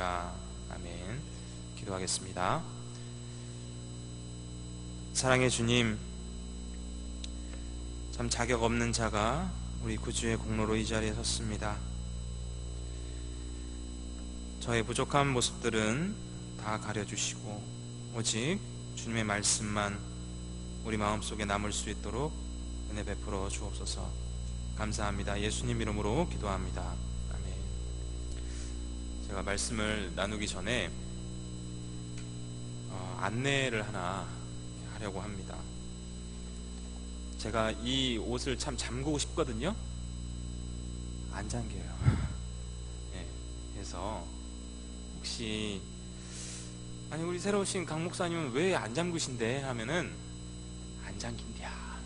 아멘. 기도하겠습니다. 사랑의 주님, 참 자격 없는 자가 우리 구주의 공로로 이 자리에 섰습니다. 저의 부족한 모습들은 다 가려주시고 오직 주님의 말씀만 우리 마음속에 남을 수 있도록 은혜 베풀어 주옵소서. 감사합니다. 예수님 이름으로 기도합니다. 아멘. 제가 말씀을 나누기 전에 안내를 하나 하려고 합니다. 제가 이 옷을 참 잠그고 싶거든요. 안 잠겨요. 네, 그래서 혹시 아니 우리 새로 오신 강 목사님은 왜 안 잠그신데 하면은 안 잠긴디야.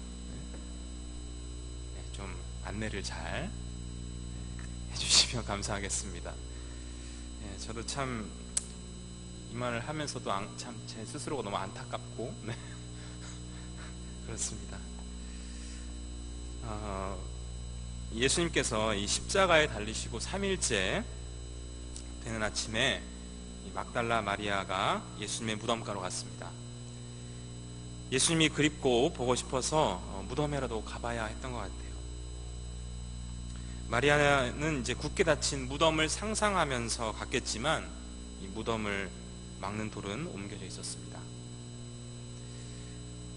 네, 좀 안내를 잘 해주시면 감사하겠습니다. 네, 저도 참 이 말을 하면서도 참 제 스스로가 너무 안타깝고 네. 그렇습니다. 예수님께서 이 십자가에 달리시고 3일째 되는 아침에 이 막달라 마리아가 예수님의 무덤가로 갔습니다. 예수님이 그립고 보고 싶어서 무덤에라도 가봐야 했던 것 같아요. 마리아는 이제 굳게 닫힌 무덤을 상상하면서 갔겠지만 이 무덤을 막는 돌은 옮겨져 있었습니다.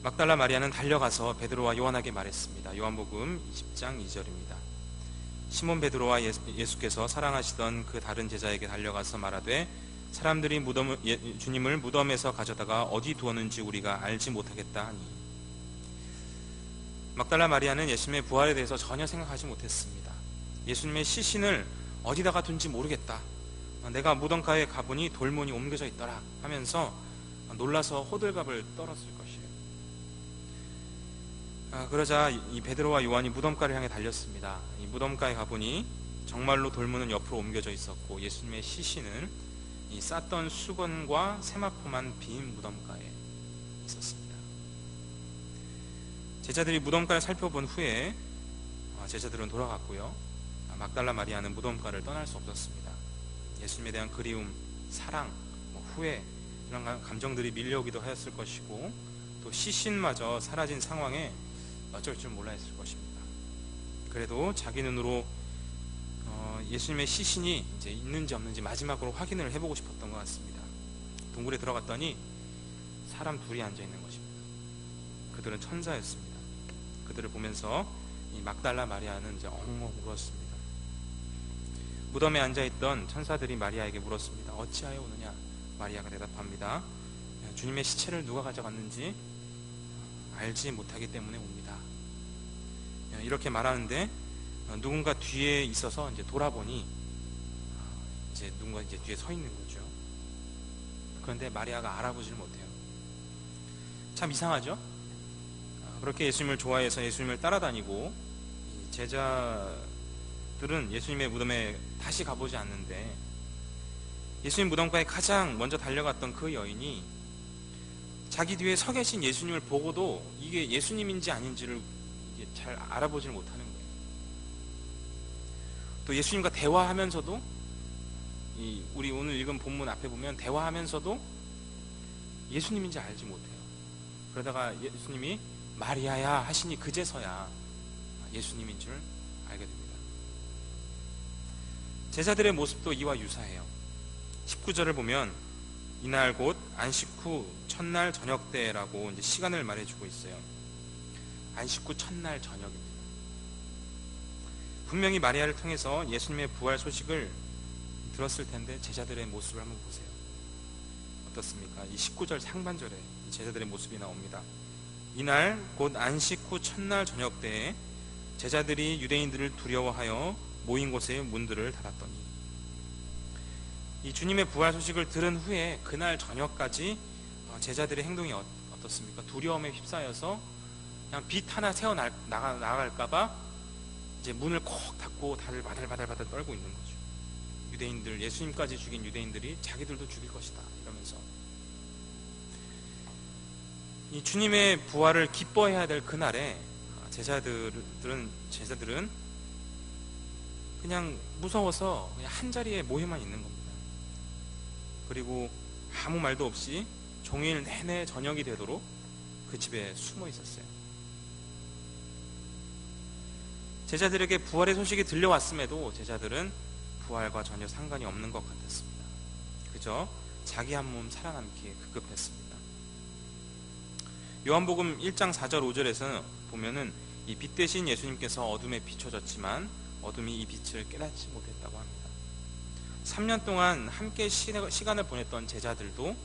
막달라 마리아는 달려가서 베드로와 요한에게 말했습니다. 요한복음 20장 2절입니다. 시몬 베드로와 예수께서 사랑하시던 그 다른 제자에게 달려가서 말하되 사람들이 주님을 무덤에서 가져다가 어디 두었는지 우리가 알지 못하겠다 하니, 막달라 마리아는 예수님의 부활에 대해서 전혀 생각하지 못했습니다. 예수님의 시신을 어디다가 둔지 모르겠다, 내가 무덤가에 가보니 돌문이 옮겨져 있더라 하면서 놀라서 호들갑을 떨었을 것이에요. 그러자 이 베드로와 요한이 무덤가를 향해 달렸습니다. 이 무덤가에 가보니 정말로 돌문은 옆으로 옮겨져 있었고 예수님의 시신은 이 쌌던 수건과 세마포만 빈 무덤가에 있었습니다. 제자들이 무덤가를 살펴본 후에 제자들은 돌아갔고요. 막달라 마리아는 무덤가를 떠날 수 없었습니다. 예수님에 대한 그리움, 사랑, 후회, 이런 감정들이 밀려오기도 하였을 것이고 또 시신마저 사라진 상황에 어쩔 줄 몰라 했을 것입니다. 그래도 자기 눈으로 예수님의 시신이 이제 있는지 없는지 마지막으로 확인을 해보고 싶었던 것 같습니다. 동굴에 들어갔더니 사람 둘이 앉아 있는 것입니다. 그들은 천사였습니다. 그들을 보면서 이 막달라 마리아는 이제 엉엉 울었습니다. 무덤에 앉아있던 천사들이 마리아에게 물었습니다. 어찌하여 오느냐? 마리아가 대답합니다. 주님의 시체를 누가 가져갔는지 알지 못하기 때문에 옵니다. 이렇게 말하는데 누군가 뒤에 있어서 이제 돌아보니 이제 누군가 이제 뒤에 서 있는 거죠. 그런데 마리아가 알아보지를 못해요. 참 이상하죠? 그렇게 예수님을 좋아해서 예수님을 따라다니고 제자들은 예수님의 무덤에 다시 가보지 않는데 예수님 무덤가에 가장 먼저 달려갔던 그 여인이 자기 뒤에 서 계신 예수님을 보고도 이게 예수님인지 아닌지를 이게 잘 알아보지를 못하는 거예요. 또 예수님과 대화하면서도 우리 오늘 읽은 본문 앞에 보면 대화하면서도 예수님인지 알지 못해요. 그러다가 예수님이 마리아야 하시니 그제서야 예수님인 줄 알게 됩니다. 제자들의 모습도 이와 유사해요. 19절을 보면 이날 곧 안식 후 첫날 저녁 때라고 이제 시간을 말해주고 있어요. 안식 후 첫날 저녁입니다. 분명히 마리아를 통해서 예수님의 부활 소식을 들었을 텐데 제자들의 모습을 한번 보세요. 어떻습니까? 이 19절 상반절에 제자들의 모습이 나옵니다. 이날 곧 안식 후 첫날 저녁 때에 제자들이 유대인들을 두려워하여 모인 곳에 문들을 닫았더니, 이 주님의 부활 소식을 들은 후에 그날 저녁까지 제자들의 행동이 어떻습니까? 두려움에 휩싸여서 그냥 빛 하나 새어 나갈까봐 이제 문을 콕 닫고 다들 바들바들 떨고 있는 거죠. 유대인들, 예수님까지 죽인 유대인들이 자기들도 죽일 것이다 이러면서 이 주님의 부활을 기뻐해야 될 그날에 제자들은 그냥 무서워서 그냥 한 자리에 모여만 있는 겁니다. 그리고 아무 말도 없이 종일 내내 저녁이 되도록 그 집에 숨어 있었어요. 제자들에게 부활의 소식이 들려왔음에도 제자들은 부활과 전혀 상관이 없는 것 같았습니다. 그저 자기 한 몸 살아남기에 급급했습니다. 요한복음 1장 4절 5절에서 보면은 이 빛 대신 예수님께서 어둠에 비춰졌지만 어둠이 이 빛을 깨닫지 못했다고 합니다. 3년 동안 함께 시간을 보냈던 제자들도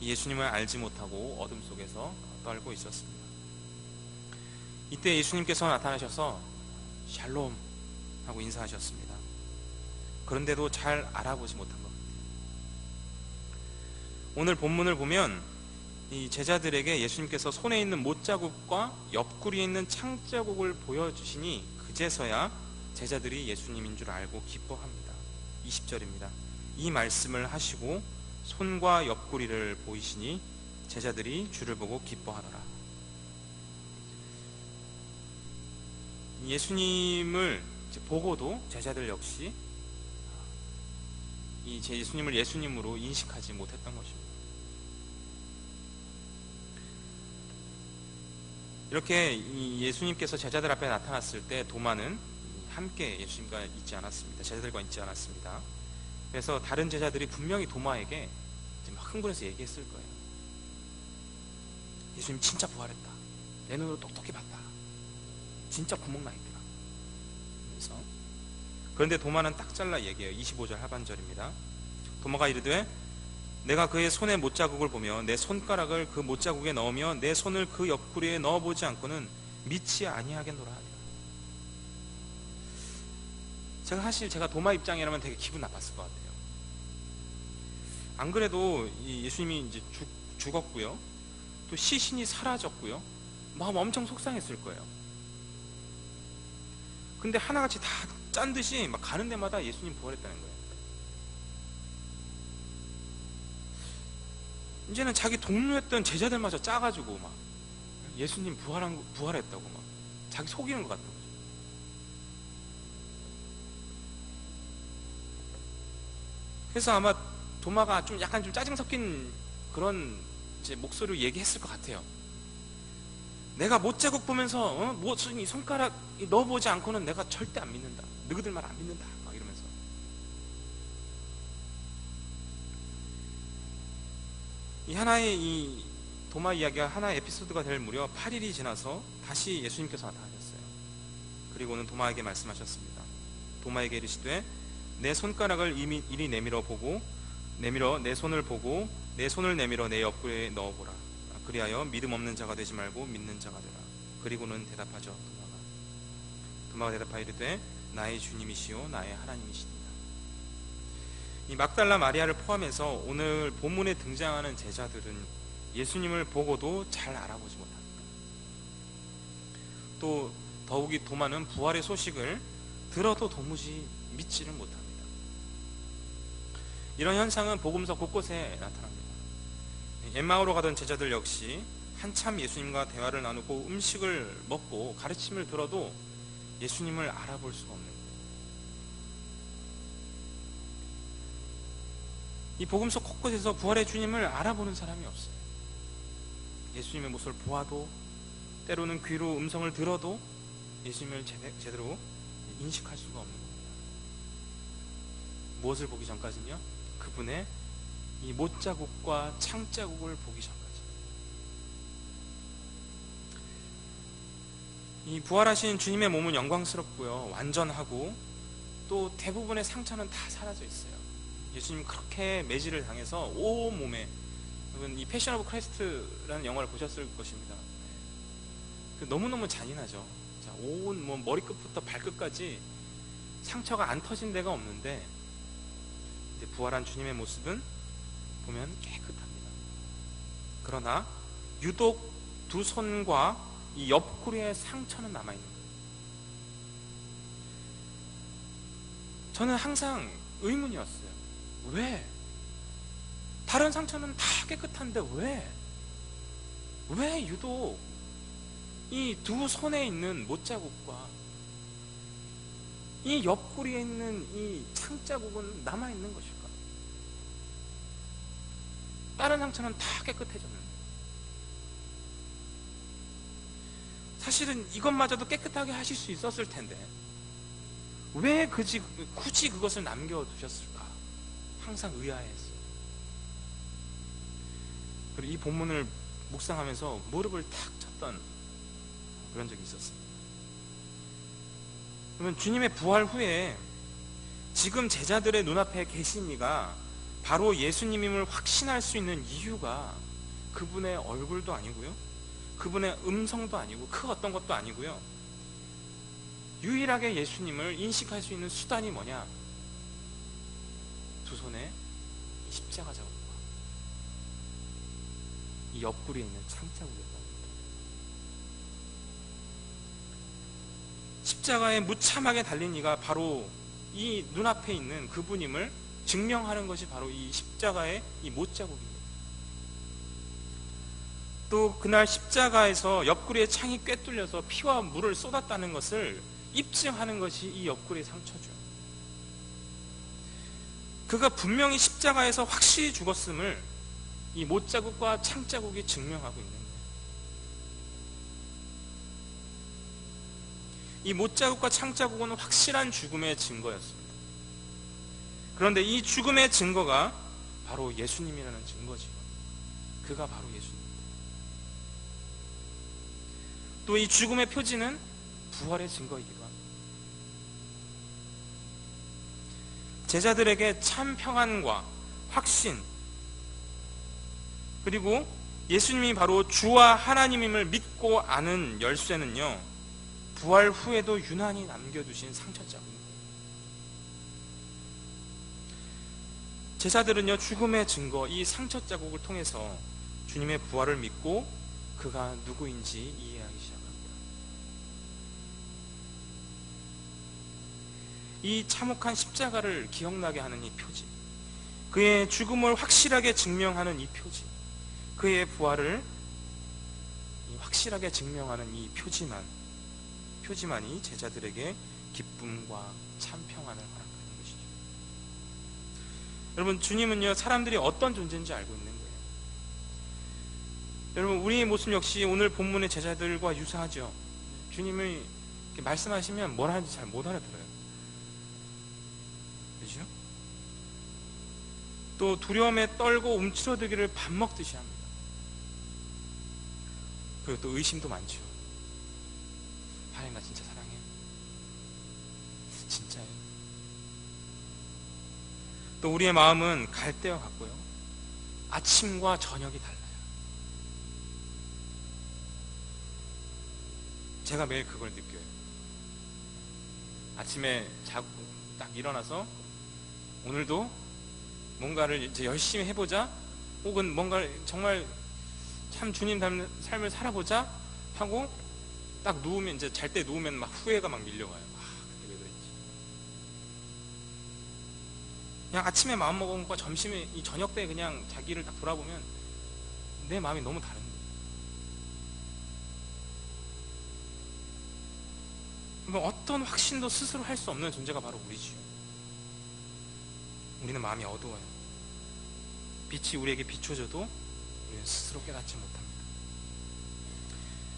예수님을 알지 못하고 어둠 속에서 떨고 있었습니다. 이때 예수님께서 나타나셔서 샬롬 하고 인사하셨습니다. 그런데도 잘 알아보지 못한 것 같아요. 오늘 본문을 보면 이 제자들에게 예수님께서 손에 있는 못자국과 옆구리에 있는 창자국을 보여주시니 그제서야 제자들이 예수님인 줄 알고 기뻐합니다. 20절입니다. 이 말씀을 하시고 손과 옆구리를 보이시니 제자들이 주를 보고 기뻐하더라. 예수님을 보고도 제자들 역시 이 예수님을 예수님으로 인식하지 못했던 것입니다. 이렇게 예수님께서 제자들 앞에 나타났을 때 도마는 함께 예수님과 있지 않았습니다. 제자들과 있지 않았습니다. 그래서 다른 제자들이 분명히 도마에게 막 흥분해서 얘기했을 거예요. 예수님 진짜 부활했다. 내 눈으로 똑똑히 봤다. 진짜 구멍 나 있더라. 그런데 도마는 딱 잘라 얘기해요. 25절 하반절입니다. 도마가 이르되 내가 그의 손에 못자국을 보며 내 손가락을 그 못자국에 넣으며 내 손을 그 옆구리에 넣어보지 않고는 믿지 아니하겠노라 하니라. 제가 도마 입장이라면 되게 기분 나빴을 것 같아요. 안 그래도 예수님이 이제 죽었고요, 또 시신이 사라졌고요, 마음 엄청 속상했을 거예요. 근데 하나같이 다 짠 듯이 막 가는 데마다 예수님 부활했다는 거예요. 이제는 자기 동료였던 제자들마저 짜가지고 막 예수님 부활했다고 막 자기 속이는 것 같은 거죠. 그래서 아마 도마가 좀 약간 좀 짜증 섞인 그런 이제 목소리로 얘기했을 것 같아요. 내가 못자국 보면서 이 손가락 넣어보지 않고는 내가 절대 안 믿는다. 너희들 말 안 믿는다. 막 이러면서. 이 하나의 이 도마 이야기가 하나의 에피소드가 될 무렵 8일이 지나서 다시 예수님께서 나타나셨어요. 그리고는 도마에게 말씀하셨습니다. 도마에게 이르시되 내 손가락을 이리 내밀어 내 손을 보고 내 손을 내밀어 내 옆구리에 넣어보라. 그리하여 믿음 없는 자가 되지 말고 믿는 자가 되라. 그리고는 대답하죠. 도마가 대답하여 이르되 나의 주님이시요 나의 하나님이시니라. 이 막달라 마리아를 포함해서 오늘 본문에 등장하는 제자들은 예수님을 보고도 잘 알아보지 못합니다. 또 더욱이 도마는 부활의 소식을 들어도 도무지 믿지를 못합니다. 이런 현상은 복음서 곳곳에 나타납니다. 엠마오로 가던 제자들 역시 한참 예수님과 대화를 나누고 음식을 먹고 가르침을 들어도 예수님을 알아볼 수가 없는 거예요. 이 복음서 곳곳에서 부활의 주님을 알아보는 사람이 없어요. 예수님의 모습을 보아도 때로는 귀로 음성을 들어도 예수님을 제대로 인식할 수가 없는 겁니다. 무엇을 보기 전까지는요? 그분의 이 못자국과 창자국을 보기 전까지. 이 부활하신 주님의 몸은 영광스럽고요, 완전하고 또 대부분의 상처는 다 사라져 있어요. 예수님 그렇게 매질을 당해서 온 몸에, 여러분 이 패션 오브 크라이스트라는 영화를 보셨을 것입니다. 너무너무 잔인하죠. 자, 온 몸 머리끝부터 발끝까지 상처가 안 터진 데가 없는데 부활한 주님의 모습은 보면 깨끗합니다. 그러나 유독 두 손과 이 옆구리에 상처는 남아있는 거예요. 저는 항상 의문이었어요. 왜? 다른 상처는 다 깨끗한데 왜 유독 이 두 손에 있는 못자국과 이 옆구리에 있는 이 창자국은 남아있는 것일까? 다른 상처는 다 깨끗해졌는데, 사실은 이것마저도 깨끗하게 하실 수 있었을 텐데 왜 굳이 그것을 남겨두셨을까? 항상 의아했어요. 그리고 이 본문을 묵상하면서 무릎을 탁 쳤던 그런 적이 있었어요. 그러면 주님의 부활 후에 지금 제자들의 눈앞에 계신 이가 바로 예수님임을 확신할 수 있는 이유가 그분의 얼굴도 아니고요, 그분의 음성도 아니고 그 어떤 것도 아니고요, 유일하게 예수님을 인식할 수 있는 수단이 뭐냐? 두 손에 이 십자가 자국과 이 옆구리에 있는 창자국이었다. 십자가에 무참하게 달린 이가 바로 이 눈앞에 있는 그분임을 증명하는 것이 바로 이 십자가의 이 못자국입니다. 또 그날 십자가에서 옆구리에 창이 꿰뚫려서 피와 물을 쏟았다는 것을 입증하는 것이 이 옆구리의 상처죠. 그가 분명히 십자가에서 확실히 죽었음을 이 못자국과 창자국이 증명하고 있는 거예요. 이 못자국과 창자국은 확실한 죽음의 증거였습니다. 그런데 이 죽음의 증거가 바로 예수님이라는 증거지요. 그가 바로 예수님. 또 이 죽음의 표지는 부활의 증거이기도 합니다. 제자들에게 참 평안과 확신, 그리고 예수님이 바로 주와 하나님임을 믿고 아는 열쇠는요, 부활 후에도 유난히 남겨두신 상처자국입니다. 제자들은요, 죽음의 증거, 이 상처자국을 통해서 주님의 부활을 믿고 그가 누구인지 이해하기 시작합니다. 이 참혹한 십자가를 기억나게 하는 이 표지, 그의 죽음을 확실하게 증명하는 이 표지, 그의 부활을 확실하게 증명하는 이 표지만이 제자들에게 기쁨과 참 평안을 허락하는 것이죠. 여러분, 주님은요, 사람들이 어떤 존재인지 알고 있는 거예요. 여러분, 우리의 모습 역시 오늘 본문의 제자들과 유사하죠. 주님이 말씀하시면 뭘 하는지 잘 못 알아들어요. 그렇죠? 또 두려움에 떨고 움츠러들기를 밥 먹듯이 합니다. 그리고 또 의심도 많죠. 하나님, 나 진짜 사랑해요? 진짜예요? 또 우리의 마음은 갈대와 같고요, 아침과 저녁이 달라요. 제가 매일 그걸 느껴요. 아침에 자고 딱 일어나서 오늘도 뭔가를 이제 열심히 해보자, 혹은 뭔가를 정말 참 주님 닮은 삶을 살아보자 하고 딱 누우면, 이제 잘 때 누우면 막 후회가 막 밀려와요. 그때 왜 그랬지? 그냥 아침에 마음 먹은 것과 점심에, 이 저녁 때 그냥 자기를 딱 돌아보면 내 마음이 너무 다른 거예요. 그러면 어떤 확신도 스스로 할 수 없는 존재가 바로 우리지요. 우리는 마음이 어두워요. 빛이 우리에게 비춰져도 우리는 스스로 깨닫지 못합니다.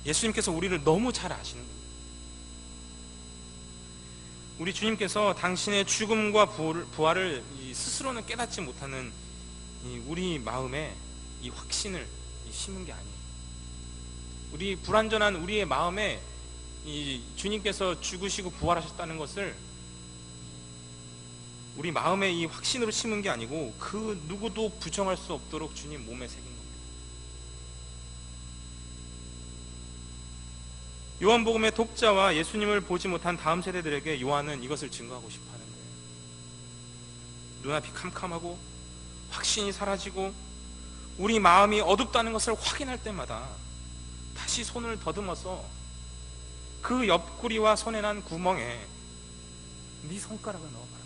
예수님께서 우리를 너무 잘 아시는 겁니다. 우리 주님께서 당신의 죽음과 부활을 스스로는 깨닫지 못하는 우리 마음에 이 확신을 심은 게 아니에요. 우리 불완전한 우리의 마음에 이 주님께서 죽으시고 부활하셨다는 것을 우리 마음에 이 확신으로 심은 게 아니고 그 누구도 부정할 수 없도록 주님 몸에 새긴 겁니다. 요한복음의 독자와 예수님을 보지 못한 다음 세대들에게 요한은 이것을 증거하고 싶어 하는 거예요. 눈앞이 캄캄하고 확신이 사라지고 우리 마음이 어둡다는 것을 확인할 때마다 다시 손을 더듬어서 그 옆구리와 손에 난 구멍에 네 손가락을 넣어봐라.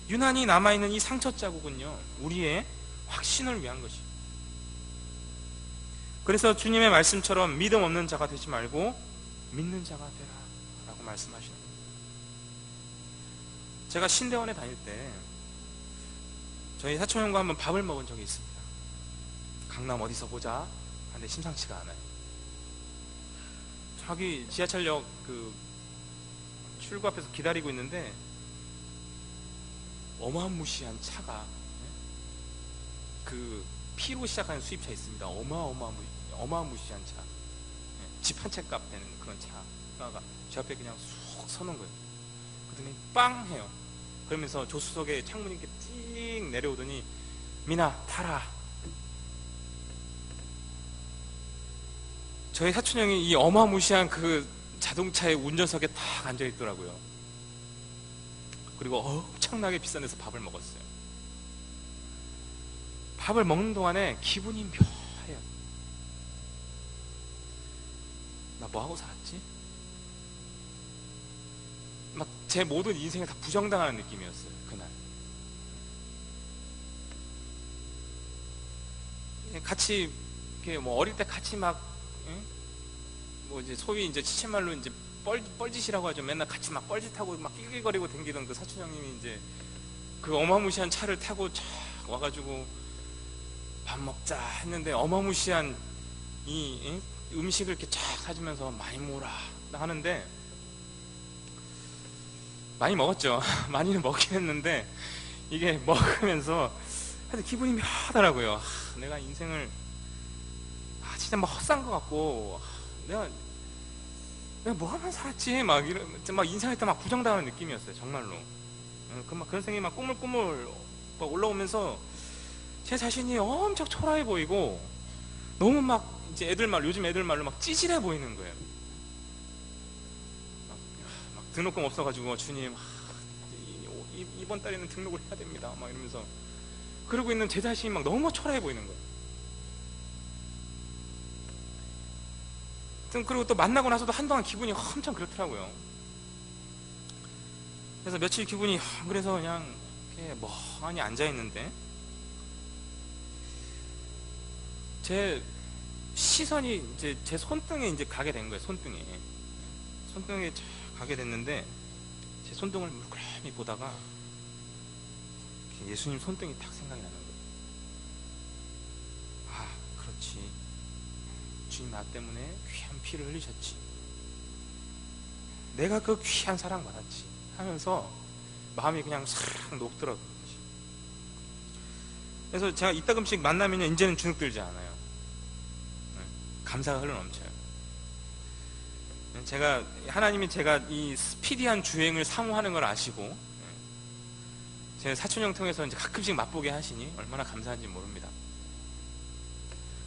유난히 남아있는 이 상처 자국은요, 우리의 확신을 위한 것이에요. 그래서 주님의 말씀처럼 믿음 없는 자가 되지 말고 믿는 자가 되라 라고 말씀하시는 겁니다. 제가 신대원에 다닐 때 저희 사촌 형과 한번 밥을 먹은 적이 있습니다. 강남 어디서 보자 하는데 심상치가 않아요. 저기 지하철역 그 출구 앞에서 기다리고 있는데 어마무시한 차가, 그 P로 시작하는 수입차 있습니다. 어마무시한 차, 집 한 채 값 되는 그런 차가 제 앞에 그냥 쑥 서는 거예요. 그러더니 빵 해요. 그러면서 조수석에 창문이 이렇게 띵 내려오더니 미나 타라. 저희 사촌 형이 이 어마무시한 그 자동차의 운전석에 딱 앉아 있더라고요. 그리고 엄청나게 비싼 데서 밥을 먹었어요. 밥을 먹는 동안에 기분이 묘해요. 나 뭐하고 살았지? 막 제 모든 인생에 다 부정당하는 느낌이었어요, 그날. 같이 이렇게 뭐 어릴 때 같이 막 뭐 이제 소위 이제 치채말로 이제 뻘짓이라고 하죠. 맨날 같이 막 뻘짓하고 막 낄낄거리고 댕기던 그 사촌 형님이 이제 그 어마무시한 차를 타고 쫙 와가지고 밥 먹자 했는데 어마무시한 이 음식을 이렇게 쫙 사주면서 많이 먹어라 하는데 많이 먹었죠. 많이는 먹긴 했는데 이게 먹으면서 하여튼 기분이 묘하더라고요. 내가 인생을 진짜 막 헛산 것 같고 내가 뭐 하면 살았지 막 인생할 때 막 부정당하는 느낌이었어요, 정말로. 막 그런 생각이 막 꾸물꾸물 막 올라오면서 제 자신이 엄청 초라해 보이고 너무 막 이제 요즘 애들 말로 막 찌질해 보이는 거예요. 막 등록금 없어가지고 주님 이번 달에는 등록을 해야 됩니다 막 이러면서 그러고 있는 제 자신이 막 너무 초라해 보이는 거예요. 그리고 또 만나고 나서도 한동안 기분이 엄청 그렇더라고요. 그래서 며칠 기분이 그래서 그냥 이렇게 멍하니 앉아있는데 제 시선이 이제 제 손등에 이제 가게 된 거예요. 손등에 쫙 가게 됐는데 제 손등을 물끄러미 보다가 예수님 손등이 딱 생각이 나는 거예요. 아, 그렇지. 주님 나 때문에 귀한 피를 흘리셨지. 내가 그 귀한 사랑 받았지 하면서 마음이 그냥 싹 녹더라고요. 그래서 제가 이따금씩 만나면 이제는 주눅들지 않아요. 감사가 흘러넘쳐요. 하나님이 제가 이 스피디한 주행을 사모하는 걸 아시고 제 사촌형 통해서 이제 가끔씩 맛보게 하시니 얼마나 감사한지 모릅니다.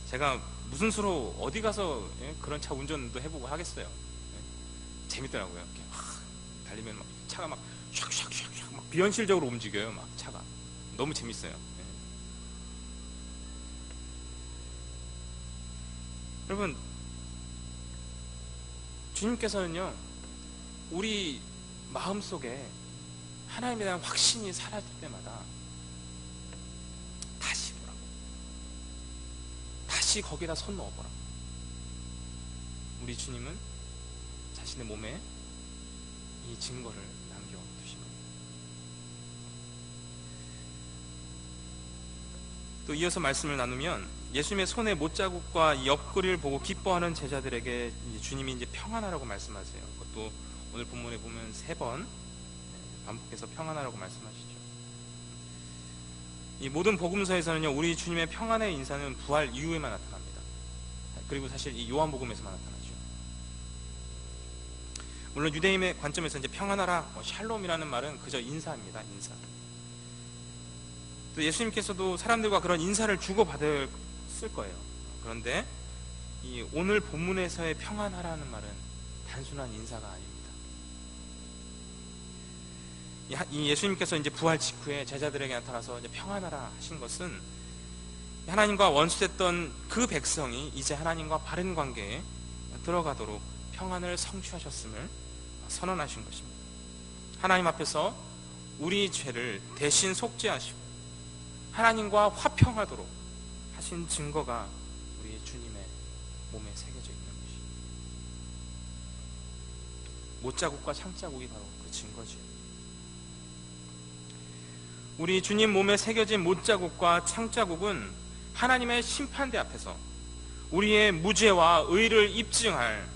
제가 무슨 수로 어디 가서 그런 차 운전도 해보고 하겠어요. 재밌더라고요. 이렇게 달리면 막 차가 막 샥샥샥샥 막 비현실적으로 움직여요. 막 차가 너무 재밌어요. 여러분, 주님께서는요 우리 마음속에 하나님에 대한 확신이 사라질 때마다 다시 보라고, 다시 거기다 손 넣어보라고. 우리 주님은 자신의 몸에 이 증거를 남겨두신 겁니다. 또 이어서 말씀을 나누면 예수님의 손의 못자국과 이 옆구리를 보고 기뻐하는 제자들에게 주님이 이제 평안하라고 말씀하세요. 그것도 오늘 본문에 보면 3번 반복해서 평안하라고 말씀하시죠. 이 모든 복음서에서는요 우리 주님의 평안의 인사는 부활 이후에만 나타납니다. 그리고 사실 이 요한복음에서만 나타나죠. 물론 유대인의 관점에서 이제 평안하라, 샬롬이라는 말은 그저 인사입니다. 인사. 또 예수님께서도 사람들과 그런 인사를 주고받을 거예요. 그런데 이 오늘 본문에서의 평안하라는 말은 단순한 인사가 아닙니다. 이 예수님께서 이제 부활 직후에 제자들에게 나타나서 이제 평안하라 하신 것은 하나님과 원수됐던 그 백성이 이제 하나님과 바른 관계에 들어가도록 평안을 성취하셨음을 선언하신 것입니다. 하나님 앞에서 우리 죄를 대신 속죄하시고 하나님과 화평하도록 하신 증거가 우리 주님의 몸에 새겨져 있는 것입니다. 못자국과 창자국이 바로 그 증거지요. 우리 주님 몸에 새겨진 못자국과 창자국은 하나님의 심판대 앞에서 우리의 무죄와 의를 입증할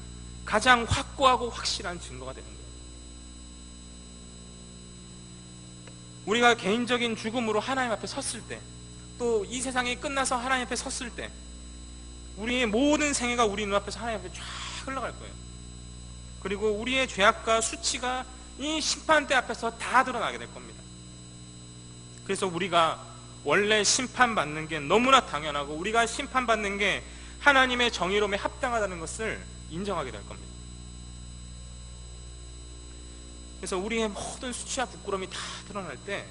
가장 확고하고 확실한 증거가 되는 거예요. 우리가 개인적인 죽음으로 하나님 앞에 섰을 때, 또 이 세상이 끝나서 하나님 앞에 섰을 때 우리의 모든 생애가 우리 눈앞에서 하나님 앞에 쫙 흘러갈 거예요. 그리고 우리의 죄악과 수치가 이 심판대 앞에서 다 드러나게 될 겁니다. 그래서 우리가 원래 심판받는 게 너무나 당연하고 우리가 심판받는 게 하나님의 정의로움에 합당하다는 것을 인정하게 될 겁니다. 그래서 우리의 모든 수치와 부끄러움이 다 드러날 때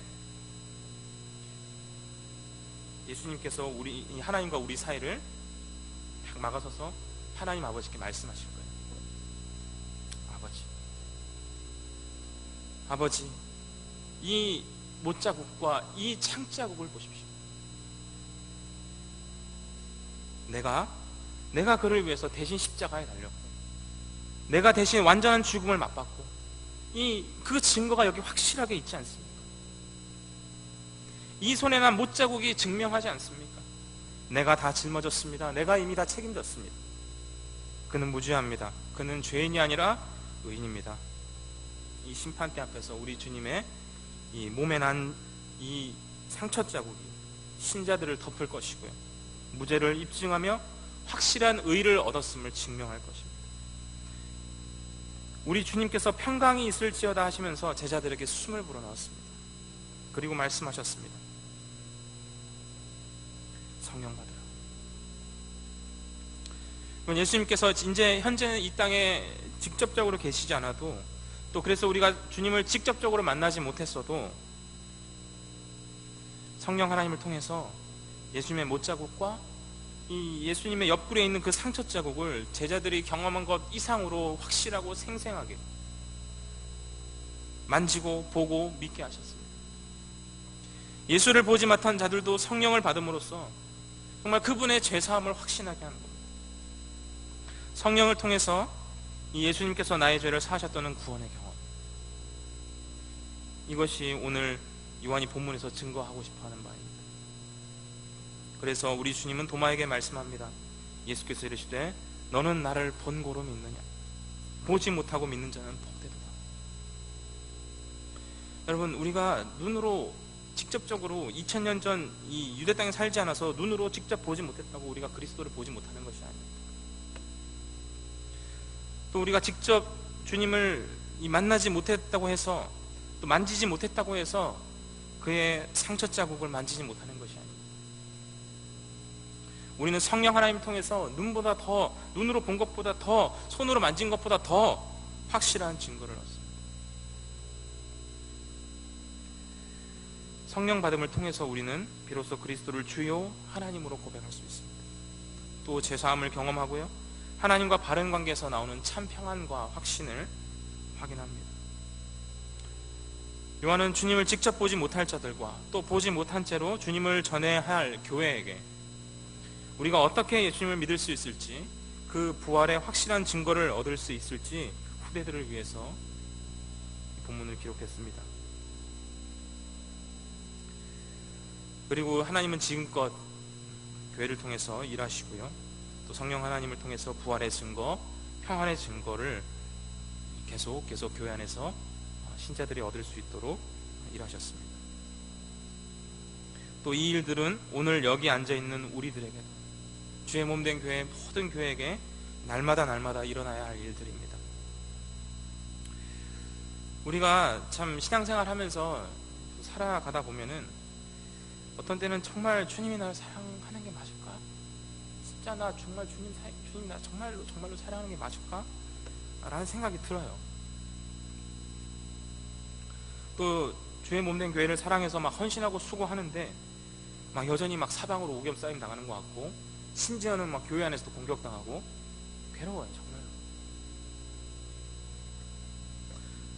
예수님께서 우리 하나님과 우리 사이를 딱 막아서서 하나님 아버지께 말씀하실 거예요. 아버지, 이 못자국과 이 창자국을 보십시오. 내가 그를 위해서 대신 십자가에 달렸고, 내가 대신 완전한 죽음을 맛봤고, 그 증거가 여기 확실하게 있지 않습니까? 이 손에 난 못자국이 증명하지 않습니까? 내가 다 짊어졌습니다. 내가 이미 다 책임졌습니다. 그는 무죄합니다. 그는 죄인이 아니라 의인입니다. 이 심판대 앞에서 우리 주님의 이 몸에 난 이 상처 자국이 신자들을 덮을 것이고요, 무죄를 입증하며 확실한 의를 얻었음을 증명할 것입니다. 우리 주님께서 평강이 있을지어다 하시면서 제자들에게 숨을 불어넣었습니다. 그리고 말씀하셨습니다. 성령 받으라. 예수님께서 이제 현재는 이 땅에 직접적으로 계시지 않아도, 또 그래서 우리가 주님을 직접적으로 만나지 못했어도 성령 하나님을 통해서 예수님의 못자국과 이 예수님의 옆구리에 있는 그 상처 자국을 제자들이 경험한 것 이상으로 확실하고 생생하게 만지고 보고 믿게 하셨습니다. 예수를 보지 못한 자들도 성령을 받음으로써 정말 그분의 죄사함을 확신하게 하는 겁니다. 성령을 통해서 이 예수님께서 나의 죄를 사하셨다는 구원의 경험, 이것이 오늘 요한이 본문에서 증거하고 싶어하는 바입니다. 그래서 우리 주님은 도마에게 말씀합니다. 예수께서 이르시되 너는 나를 본고로 믿느냐? 보지 못하고 믿는 자는 복되도다. 여러분, 우리가 눈으로 직접적으로 2000년 전 이 유대 땅에 살지 않아서 눈으로 직접 보지 못했다고 우리가 그리스도를 보지 못하는 것이 아닙니다. 또 우리가 직접 주님을 만나지 못했다고 해서, 또 만지지 못했다고 해서 그의 상처 자국을 만지지 못하는 것이 아닙니다. 우리는 성령 하나님을 통해서 눈으로 본 것보다 더, 손으로 만진 것보다 더 확실한 증거를 얻습니다. 성령 받음을 통해서 우리는 비로소 그리스도를 주요 하나님으로 고백할 수 있습니다. 또 죄사함을 경험하고요, 하나님과 바른 관계에서 나오는 참 평안과 확신을 확인합니다. 요한은 주님을 직접 보지 못할 자들과 또 보지 못한 채로 주님을 전해야 할 교회에게 우리가 어떻게 예수님을 믿을 수 있을지, 그 부활의 확실한 증거를 얻을 수 있을지 후대들을 위해서 이 본문을 기록했습니다. 그리고 하나님은 지금껏 교회를 통해서 일하시고요, 또 성령 하나님을 통해서 부활의 증거, 평안의 증거를 계속 교회 안에서 신자들이 얻을 수 있도록 일하셨습니다. 또 이 일들은 오늘 여기 앉아있는 우리들에게도, 주의 몸된 교회 모든 교회에게 날마다 일어나야 할 일들입니다. 우리가 참 신앙생활 하면서 살아가다 보면은 어떤 때는 정말 주님이 나를 사랑하는 게 맞을까? 진짜 나 정말 주님 나 정말로 사랑하는 게 맞을까? 라는 생각이 들어요. 또 주의 몸된 교회를 사랑해서 막 헌신하고 수고하는데 막 여전히 막 사방으로 오겹살림 당하는 것 같고, 심지어는 막 교회 안에서도 공격당하고 괴로워요, 정말로.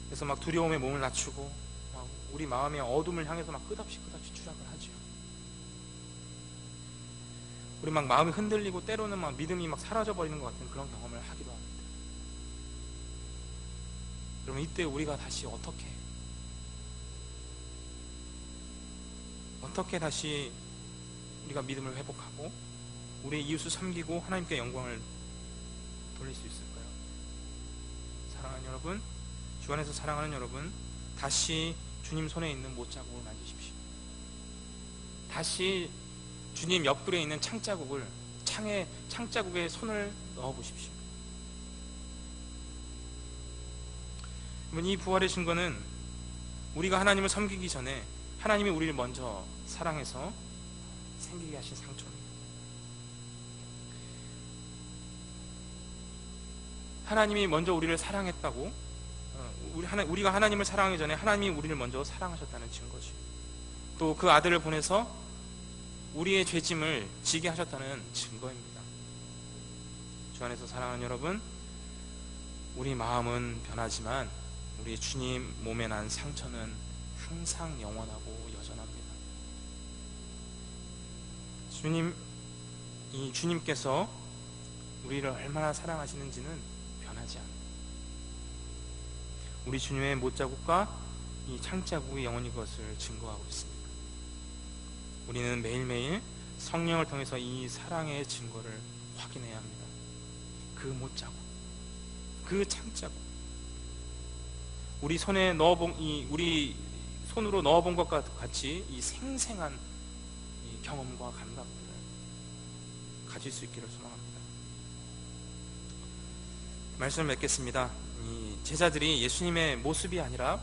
그래서 막 두려움에 몸을 낮추고 막 우리 마음의 어둠을 향해서 막 끝없이 추락을 하죠. 우리 막 마음이 흔들리고 때로는 막 믿음이 막 사라져버리는 것 같은 그런 경험을 하기도 합니다. 그러면 이때 우리가 다시 어떻게 어떻게 다시 우리가 믿음을 회복하고 우리 이웃을 섬기고 하나님께 영광을 돌릴 수 있을까요? 사랑하는 여러분, 주 안에서 사랑하는 여러분, 다시 주님 손에 있는 못자국을 만지십시오. 다시 주님 옆구리에 있는 창자국을 창자국에 손을 넣어보십시오. 이 부활의 증거는 우리가 하나님을 섬기기 전에 하나님이 우리를 먼저 사랑해서 생기게 하신 상처입니다. 하나님이 먼저 우리를 사랑했다고, 우리가 하나님을 사랑하기 전에 하나님이 우리를 먼저 사랑하셨다는 증거죠. 또 그 아들을 보내서 우리의 죄짐을 지게 하셨다는 증거입니다. 주 안에서 사랑하는 여러분, 우리 마음은 변하지만 우리 주님 몸에 난 상처는 항상 영원하고 여전합니다. 주님께서 우리를 얼마나 사랑하시는지는 변하지 않아요. 우리 주님의 못자국과 이 창자국이 영원히 그것을 증거하고 있습니다. 우리는 매일매일 성령을 통해서 이 사랑의 증거를 확인해야 합니다. 그 못자국, 그 창자국, 우리 손으로 넣어본 것과 같이 이 생생한 이 경험과 감각들을 가질 수 있기를 소망합니다. 말씀을 맺겠습니다. 이 제자들이 예수님의 모습이 아니라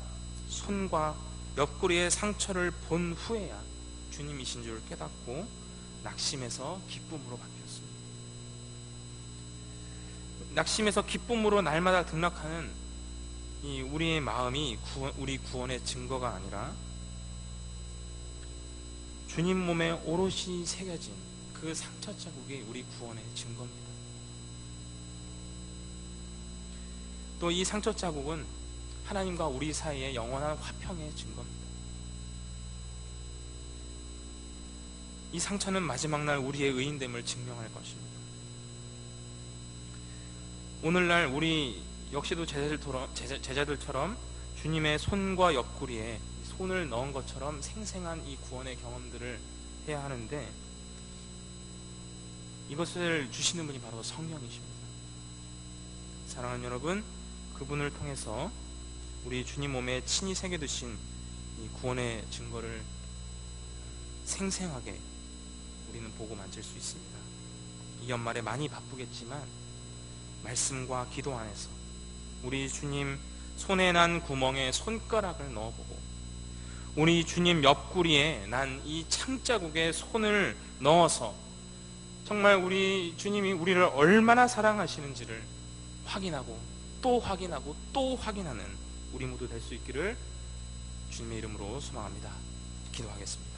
손과 옆구리의 상처를 본 후에야 주님이신 줄 깨닫고 낙심해서 기쁨으로 바뀌었습니다. 낙심해서 기쁨으로 날마다 등락하는 이 우리의 마음이 우리 구원의 증거가 아니라 주님 몸에 오롯이 새겨진 그 상처 자국이 우리 구원의 증거입니다. 또 이 상처 자국은 하나님과 우리 사이의 영원한 화평의 증거입니다. 이 상처는 마지막 날 우리의 의인됨을 증명할 것입니다. 오늘날 우리 역시도 제자들처럼 주님의 손과 옆구리에 손을 넣은 것처럼 생생한 이 구원의 경험들을 해야 하는데, 이것을 주시는 분이 바로 성령이십니다. 사랑하는 여러분, 그분을 통해서 우리 주님 몸에 친히 새겨두신 이 구원의 증거를 생생하게 우리는 보고 만질 수 있습니다. 이 연말에 많이 바쁘겠지만 말씀과 기도 안에서 우리 주님 손에 난 구멍에 손가락을 넣어보고 우리 주님 옆구리에 난 이 창자국에 손을 넣어서 정말 우리 주님이 우리를 얼마나 사랑하시는지를 확인하고 또 확인하고 또 확인하는 우리 모두 될 수 있기를 주님의 이름으로 소망합니다. 기도하겠습니다.